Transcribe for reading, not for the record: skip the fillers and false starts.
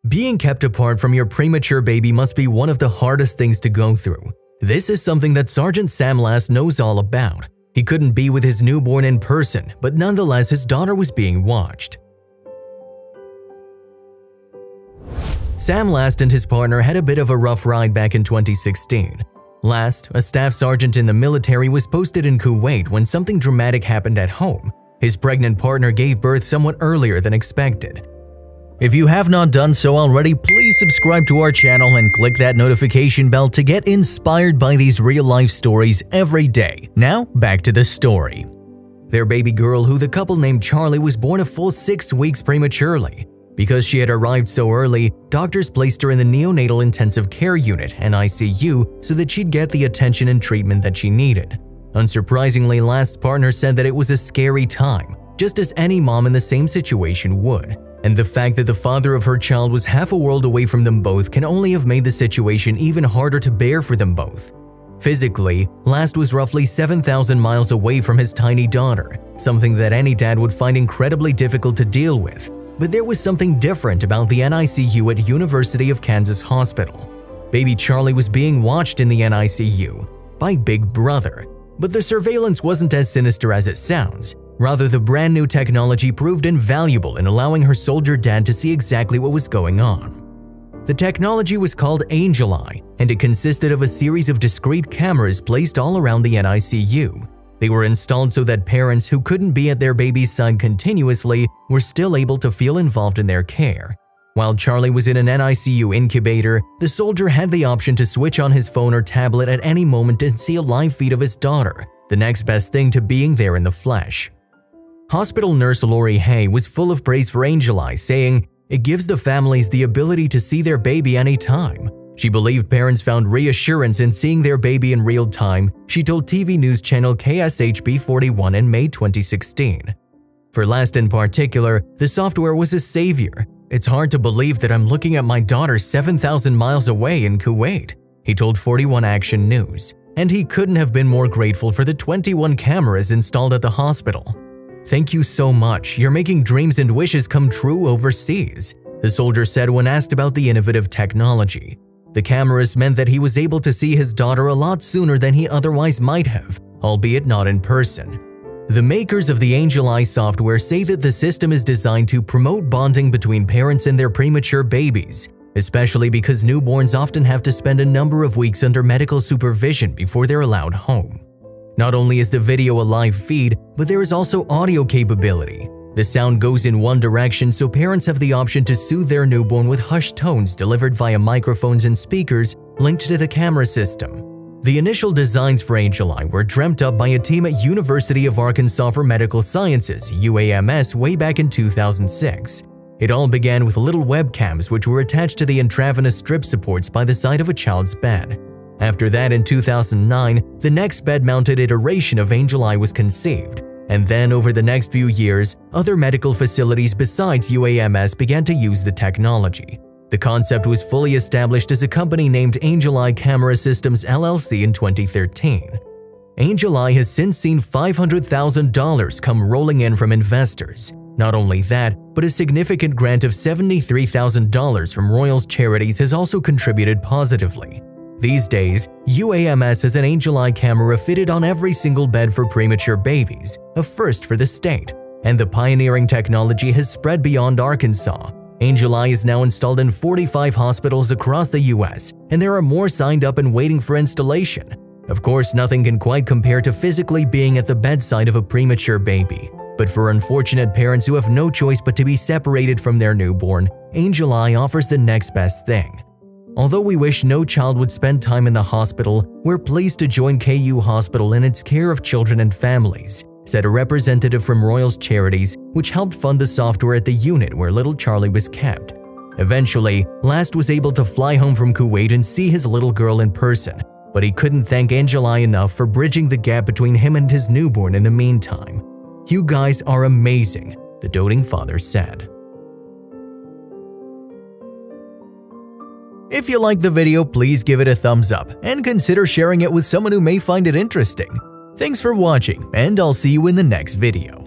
Being kept apart from your premature baby must be one of the hardest things to go through. This is something that Sergeant Sam Last knows all about. He couldn't be with his newborn in person, but nonetheless his daughter was being watched. Sam Last and his partner had a bit of a rough ride back in 2016. Last, a staff sergeant in the military, was posted in Kuwait when something dramatic happened at home. His pregnant partner gave birth somewhat earlier than expected. If you have not done so already, please subscribe to our channel and click that notification bell to get inspired by these real-life stories every day. Now, back to the story. Their baby girl, who the couple named Charlie, was born a full 6 weeks prematurely. Because she had arrived so early, doctors placed her in the neonatal intensive care unit (NICU) so that she'd get the attention and treatment that she needed. Unsurprisingly, Last's partner said that it was a scary time, just as any mom in the same situation would. And the fact that the father of her child was half a world away from them both can only have made the situation even harder to bear for them both. Physically, Last was roughly 7,000 miles away from his tiny daughter, something that any dad would find incredibly difficult to deal with. But there was something different about the NICU at University of Kansas Hospital. Baby Charlie was being watched in the NICU by Big Brother. But the surveillance wasn't as sinister as it sounds. Rather, the brand new technology proved invaluable in allowing her soldier dad to see exactly what was going on. The technology was called Angel Eye, and it consisted of a series of discrete cameras placed all around the NICU. They were installed so that parents who couldn't be at their baby's side continuously were still able to feel involved in their care. While Charlie was in an NICU incubator, the soldier had the option to switch on his phone or tablet at any moment and see a live feed of his daughter, the next best thing to being there in the flesh. Hospital nurse Lori Hay was full of praise for Angel Eye, saying, "It gives the families the ability to see their baby anytime." She believed parents found reassurance in seeing their baby in real time, she told TV news channel KSHB41 in May 2016. For Last in particular, the software was a savior. "It's hard to believe that I'm looking at my daughter 7,000 miles away in Kuwait," he told 41 Action News. And he couldn't have been more grateful for the 21 cameras installed at the hospital. "Thank you so much, you're making dreams and wishes come true overseas," the soldier said when asked about the innovative technology. The cameras meant that he was able to see his daughter a lot sooner than he otherwise might have, albeit not in person. The makers of the Angel Eye software say that the system is designed to promote bonding between parents and their premature babies, especially because newborns often have to spend a number of weeks under medical supervision before they're allowed home. Not only is the video a live feed, but there is also audio capability. The sound goes in one direction, so parents have the option to soothe their newborn with hushed tones delivered via microphones and speakers linked to the camera system. The initial designs for Angel Eye were dreamt up by a team at University of Arkansas for Medical Sciences (UAMS) way back in 2006. It all began with little webcams which were attached to the intravenous strip supports by the side of a child's bed. After that, in 2009, the next bed-mounted iteration of Angel Eye was conceived. And then, over the next few years, other medical facilities besides UAMS began to use the technology. The concept was fully established as a company named Angel Eye Camera Systems LLC in 2013. Angel Eye has since seen $500,000 come rolling in from investors. Not only that, but a significant grant of $73,000 from Royals Charities has also contributed positively. These days, UAMS has an Angel Eye camera fitted on every single bed for premature babies, a first for the state. And the pioneering technology has spread beyond Arkansas. Angel Eye is now installed in 45 hospitals across the US, and there are more signed up and waiting for installation. Of course, nothing can quite compare to physically being at the bedside of a premature baby. But for unfortunate parents who have no choice but to be separated from their newborn, Angel Eye offers the next best thing. Although we wish no child would spend time in the hospital, we're pleased to join KU Hospital in its care of children and families, said a representative from Royals Charities, which helped fund the software at the unit where little Charlie was kept. Eventually, Last was able to fly home from Kuwait and see his little girl in person, but he couldn't thank Angel Eye enough for bridging the gap between him and his newborn in the meantime. "You guys are amazing," the doting father said. If you liked the video, please give it a thumbs up and consider sharing it with someone who may find it interesting. Thanks for watching, and I'll see you in the next video.